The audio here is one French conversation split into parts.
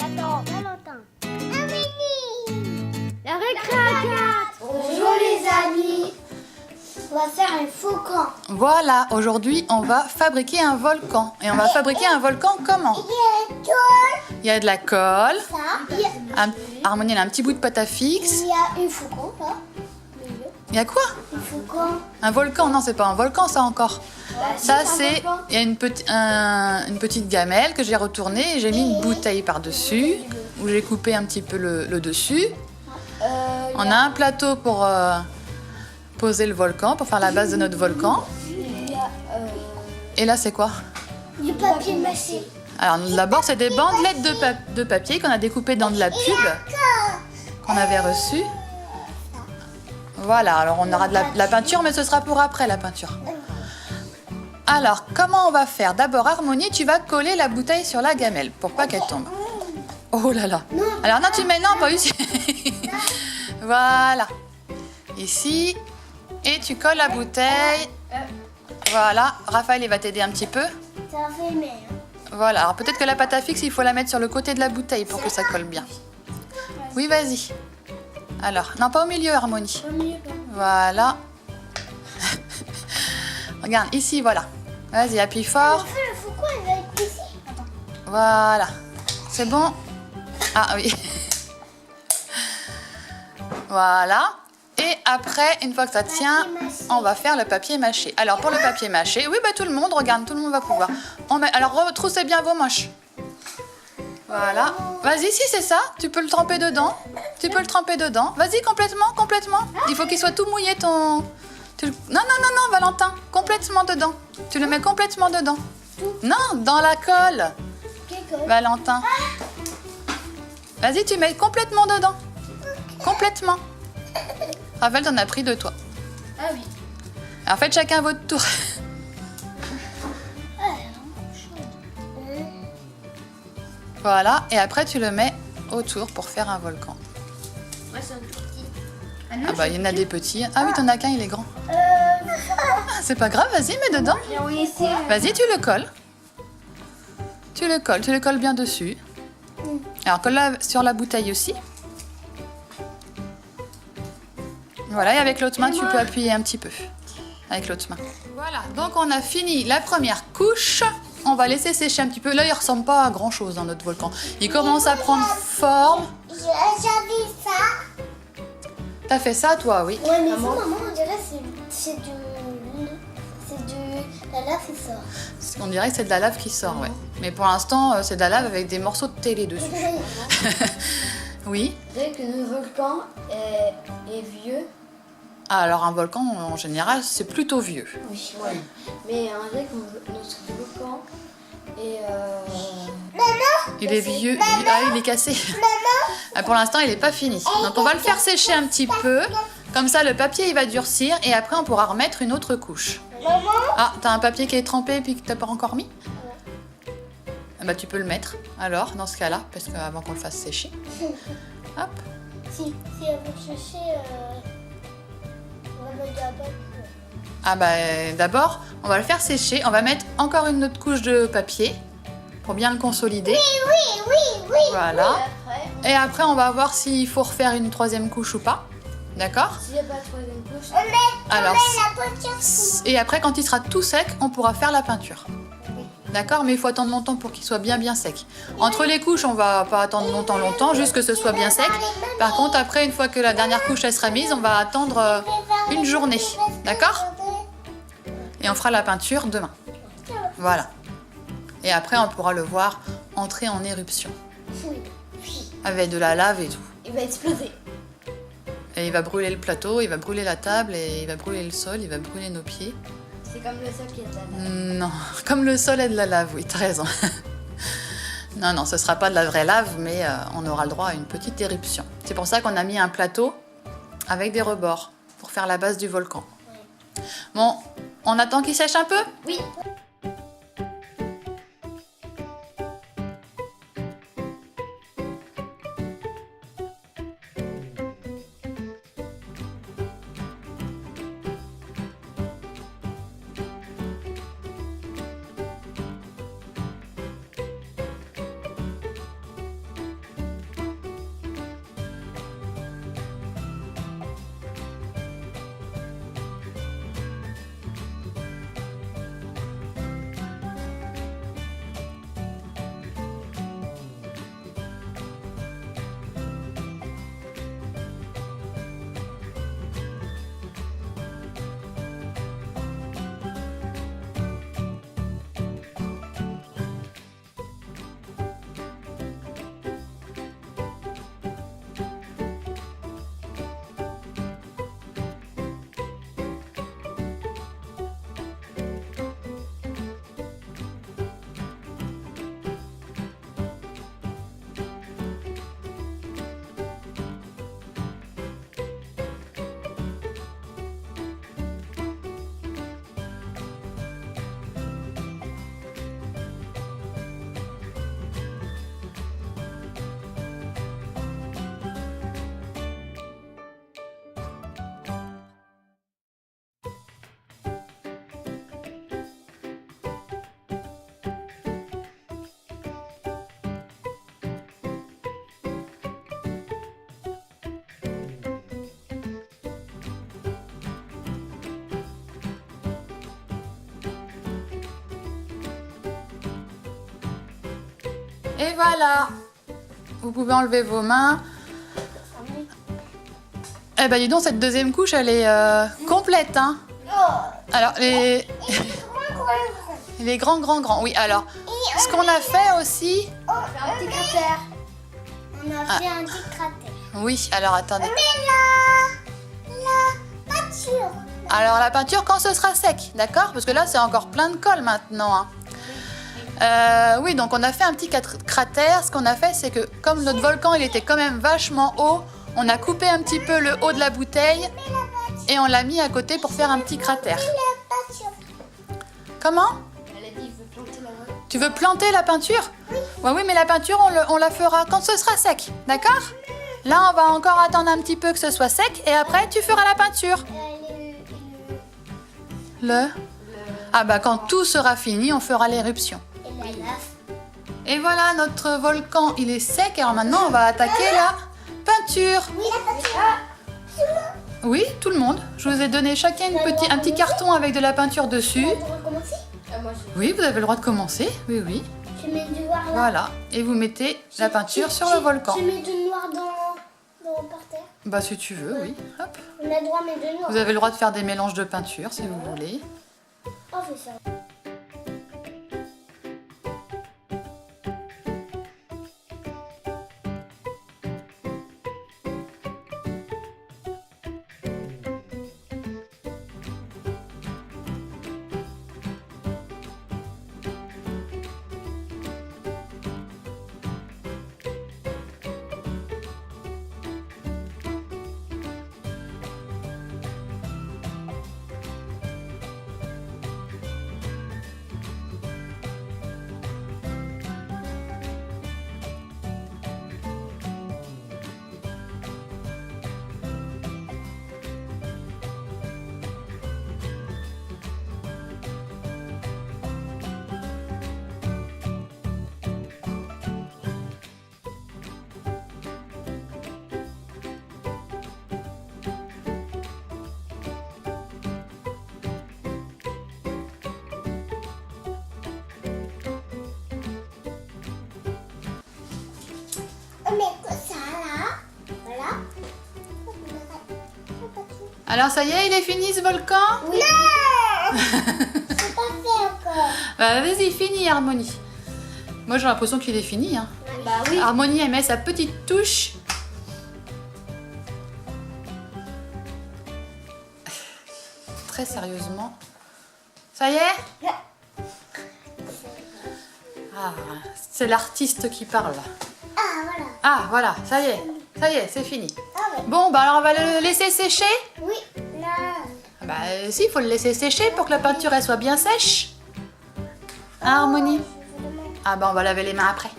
Nathan. Valentin. Amélie. La récré à 4. Bonjour les amis. On va faire un volcan. Voilà, aujourd'hui on va fabriquer un volcan. Et on va fabriquer un volcan comment? Il y a de la colle. Ça. Harmonie, elle a un petit bout de pâte à fixe. Il y a une faucon là. Il y a quoi? Un faucon. Un volcan? Non, c'est pas un volcan ça encore. Ça c'est, il y a une petite gamelle que j'ai retournée et j'ai mis une bouteille par-dessus où j'ai coupé un petit peu le dessus. On a un plateau pour poser le volcan, pour faire la base de notre volcan. Et là c'est quoi? Du papier mâché. Alors d'abord c'est des bandelettes de papier qu'on a découpées dans de la pub qu'on avait reçue. Voilà, alors on aura de la peinture mais ce sera pour après la peinture. Alors comment on va faire? D'abord Harmonie, tu vas coller la bouteille sur la gamelle pour pas qu'elle tombe. Oh là là. Alors non, tu mets non, pas ici. Voilà. Ici. Et tu colles la bouteille. Voilà. Raphaël, il va t'aider un petit peu. Ça fait mal. Voilà. Alors peut-être que la pâte à fixe, il faut la mettre sur le côté de la bouteille pour que ça colle bien. Oui, vas-y. Alors, non, pas au milieu, Harmonie. Voilà. Regarde, ici, voilà. Vas-y, appuie fort. Le faucon, il va être ici. Attends. Voilà. C'est bon? Ah oui. Voilà. Et après, une fois que ça tient, on va faire le papier mâché. Alors pour le papier mâché, oui, bah tout le monde, regarde, tout le monde va pouvoir. Alors retroussez bien vos manches. Voilà. Vas-y, si c'est ça, tu peux le tremper dedans. Tu peux le tremper dedans. Vas-y, complètement, complètement. Il faut qu'il soit tout mouillé ton... Non, non, non, non, Valentin, complètement dedans. Tu le mets complètement dedans. Non, dans la colle. Valentin. Vas-y, tu mets complètement dedans. Complètement. Raphaël, t'en as pris de toi. Ah oui. Alors faites chacun votre tour. Voilà, et après tu le mets autour pour faire un volcan. Moi, c'est un tout petit. Ah bah il y en a des petits. Ah oui, t'en as qu'un, il est grand. C'est pas grave, vas-y, mets dedans. Oui, c'est... Vas-y, tu le colles. Tu le colles bien dessus. Alors colle-la sur la bouteille aussi. Voilà, et avec l'autre main, tu peux appuyer un petit peu. Avec l'autre main. Voilà, donc on a fini la première couche. On va laisser sécher un petit peu. Là, il ressemble pas à grand chose dans notre volcan. Il commence à prendre forme. J'avais ça. T'as fait ça, toi, oui. Ouais, mais ça, maman, on dirait que c'est de la lave qui sort. On dirait que c'est de la lave qui sort, ouais. Mais pour l'instant, c'est de la lave avec des morceaux de télé dessus. Oui. Vous savez que notre volcan est vieux. Alors un volcan, en général, c'est plutôt vieux. Oui. Ouais. Mais on dirait que notre volcan est... Il est vieux. Ah, il est cassé. Ah, pour l'instant, il n'est pas fini. Donc on va le faire sécher un petit peu. Comme ça, le papier, il va durcir. Et après, on pourra remettre une autre couche. Ah, t'as un papier qui est trempé et puis que t'as pas encore mis? Ah bah tu peux le mettre, alors, dans ce cas-là, parce qu'avant qu'on le fasse sécher. Hop. Si elle veut chercher, on va mettre de la pâte. Ah bah d'abord, on va le faire sécher. On va mettre encore une autre couche de papier pour bien le consolider. Oui. Voilà. Après, Et après, on va voir s'il faut refaire une troisième couche ou pas. D'accord? s'il n'y a pas de troisième couche, Alors, La peinture. et après, quand il sera tout sec, on pourra faire la peinture. D'accord? Mais il faut attendre longtemps pour qu'il soit bien sec. Entre les couches, on va pas attendre longtemps, juste que ce soit bien sec. Par contre, après, une fois que la dernière couche elle sera mise, on va attendre une journée. D'accord? Et on fera la peinture demain. Voilà. Et après, on pourra le voir entrer en éruption. Avec de la lave et tout. il va exploser. Et il va brûler le plateau, il va brûler la table, et il va brûler le sol, il va brûler nos pieds. C'est comme le sol qui est à la... Non, comme le sol est de la lave, oui, t'as raison. Non, ce sera pas de la vraie lave, mais on aura le droit à une petite éruption. C'est pour ça qu'on a mis un plateau avec des rebords pour faire la base du volcan. Bon, on attend qu'il sèche un peu? Oui. Et voilà. Vous pouvez enlever vos mains. Eh ben dis donc, cette deuxième couche, elle est complète, hein. Alors, les grands, oui. Alors, ce qu'on a fait aussi... Un petit cratère. On a fait un petit cratère. Oui, alors attendez. Mais la peinture. Alors, la peinture, quand ce sera sec, d'accord? Parce que là, c'est encore plein de colle maintenant, hein. Oui, donc on a fait un petit cratère. Ce qu'on a fait, c'est que comme notre volcan, il était quand même vachement haut, on a coupé un petit peu le haut de la bouteille et on l'a mis à côté pour faire un petit cratère. Comment? Elle a dit, il veut planter la voie. Tu veux planter la peinture? Oui. Oui, mais la peinture, on la fera quand ce sera sec, d'accord? Là, on va encore attendre un petit peu que ce soit sec et après, tu feras la peinture. Ah bah quand tout sera fini, on fera l'éruption. Et la lave. Et voilà, notre volcan, il est sec. Alors maintenant, on va attaquer la peinture. Oui, la peinture. Oui, tout le monde. Je vous ai donné chacun un petit carton avec de la peinture dessus. On va recommencer. Moi, Oui, vous avez le droit de commencer. Oui, oui. Je mets du noir là. Voilà. Et vous mettez la peinture sur le volcan. Je mets du noir par terre. Bah si tu veux, oui. Hop. On a le droit de mettre du noir. Vous avez le droit de faire des mélanges de peinture si vous voulez. On fait ça. On met que ça là. Voilà. Alors ça y est, il est fini ce volcan? Oui. Non. C'est pas fait encore. Bah, vas-y, fini Harmonie. Moi j'ai l'impression qu'il est fini, hein. Bah oui. Harmonie, elle met sa petite touche. Très sérieusement. Ça y est? Ah, c'est l'artiste qui parle. Ah voilà. Ah, voilà, ça y est, c'est fini. Ah ouais. Bon, bah alors on va le laisser sécher. Oui. Non. Ah bah si, il faut le laisser sécher pour que la peinture elle soit bien sèche. Hein, Harmonie? Ah bah on va laver les mains après.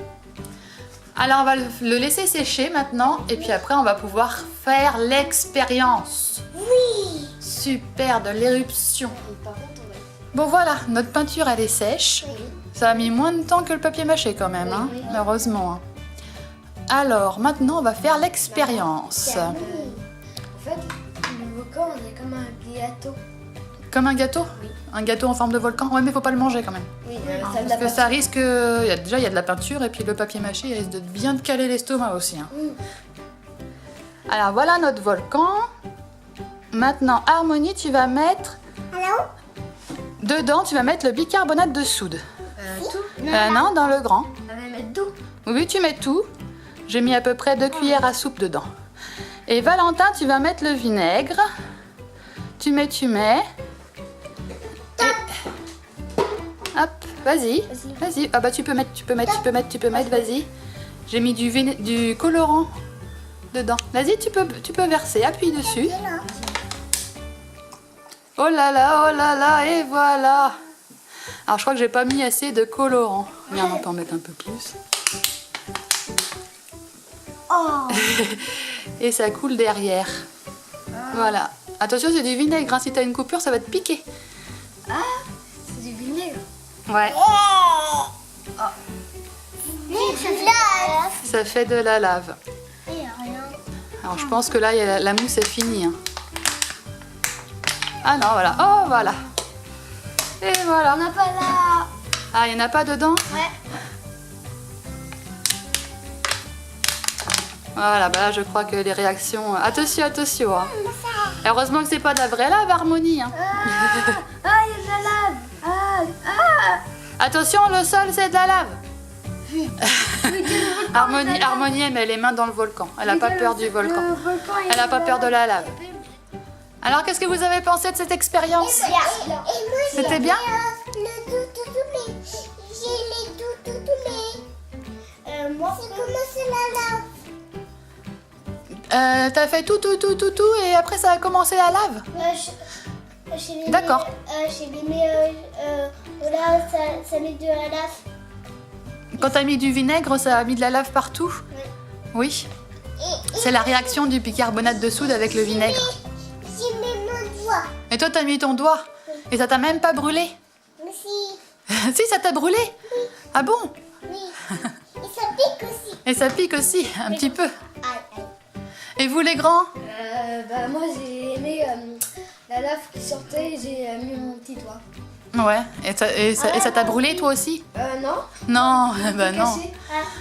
Alors on va le laisser sécher maintenant et puis après on va pouvoir faire l'expérience. Oui. Super, de l'éruption. Par contre, on va... Bon voilà, notre peinture elle est sèche. Ça a mis moins de temps que le papier mâché quand même, hein, heureusement. Hein. Alors maintenant on va faire l'expérience. En fait, le volcan, on est comme un gâteau. Comme un gâteau? Oui. Un gâteau en forme de volcan? Ouais mais faut pas le manger quand même. Oui, Parce que ça risque... Déjà il y a de la peinture et puis le papier mâché il risque de bien te caler l'estomac aussi. Hein. Alors voilà notre volcan. Maintenant Harmonie, tu vas mettre... Alors? Dedans tu vas mettre le bicarbonate de soude. tout. Non, dans le grand. On va mettre tout. Oui, tu mets tout. J'ai mis à peu près 2 cuillères à soupe dedans. Et Valentin, tu vas mettre le vinaigre. Tu mets. Et... Hop, vas-y. Ah bah tu peux mettre, vas-y. J'ai mis du colorant dedans. Vas-y, tu peux verser, appuie dessus. Oh là là, et voilà. Alors je crois que j'ai pas mis assez de colorant. Regarde, on peut en mettre un peu plus. Oh. Et ça coule derrière. Voilà. Attention, c'est du vinaigre. Hein. Si t'as une coupure, ça va te piquer. C'est du vinaigre. Ouais. Ça fait de la lave. Alors je pense que là, la mousse est finie. Hein. Ah non, voilà. Oh, voilà. Et voilà. On n'a pas là. Ah, il n'y en a pas dedans? Ouais. Voilà, bah là, je crois que les réactions... Attention, attention. Hein. Heureusement que c'est pas de la vraie lave, Harmonie. Hein. Ah, il y a de la lave. Attention, le sol, c'est de la lave. Harmonie, elle met les mains dans le volcan. Elle n'a pas peur du volcan. Elle n'a pas peur de la lave. Alors, qu'est-ce que vous avez pensé de cette expérience? C'était bien? Le tout-tout-tout-lé. J'ai les tout-tout-tout-lé. Moi, c'est comment c'est la lave. T'as fait tout, et après ça a commencé la lave? D'accord. J'ai mis là, ça met de la lave. Quand t'as mis du vinaigre, ça a mis de la lave partout? Oui. C'est la réaction du bicarbonate de soude avec le vinaigre. J'ai mis mon doigt. Et toi, t'as mis ton doigt? Et ça t'a même pas brûlé? Mais si. Si, ça t'a brûlé? Ah bon? Oui. Et ça pique aussi. Et ça pique aussi, un petit peu. Aïe, aïe. Et vous, les grands? Bah, moi, j'ai aimé la lave qui sortait et j'ai mis mon petit doigt. Ouais. Et ça t'a brûlé, toi aussi? Non. Non, bah non. Cassé.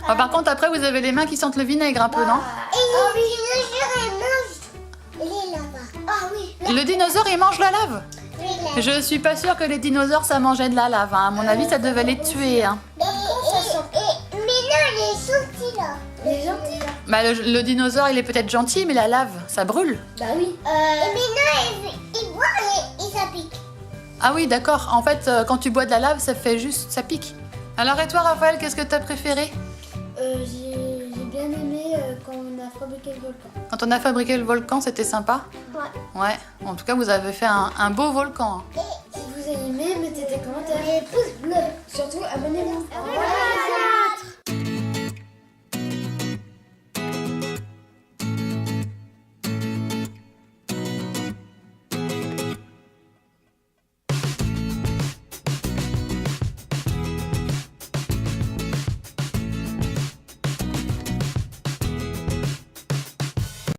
Ah, par contre, après, vous avez les mains qui sentent le vinaigre un peu, non? Et les dinosaures, ils mangent les lavas. Ah oui. Le dinosaure, il mange la lave? Oui, là. Je suis pas sûre que les dinosaures, ça mangeait de la lave. Hein. À mon avis, ça devait les tuer. Hein. Mais non, les gentils là. Les gentils. Bah, le dinosaure, il est peut-être gentil, mais la lave, ça brûle. Bah oui. Et maintenant, ils boivent et ça pique. Ah oui, d'accord. En fait, quand tu bois de la lave, ça fait juste... ça pique. Alors, et toi, Raphaël, qu'est-ce que t'as préféré? J'ai bien aimé quand on a fabriqué le volcan. Quand on a fabriqué le volcan, c'était sympa? Ouais. Ouais. En tout cas, vous avez fait un beau volcan. Hein. Si vous avez aimé, mettez des commentaires. Et pouce bleu. Surtout, abonnez-vous. Voilà.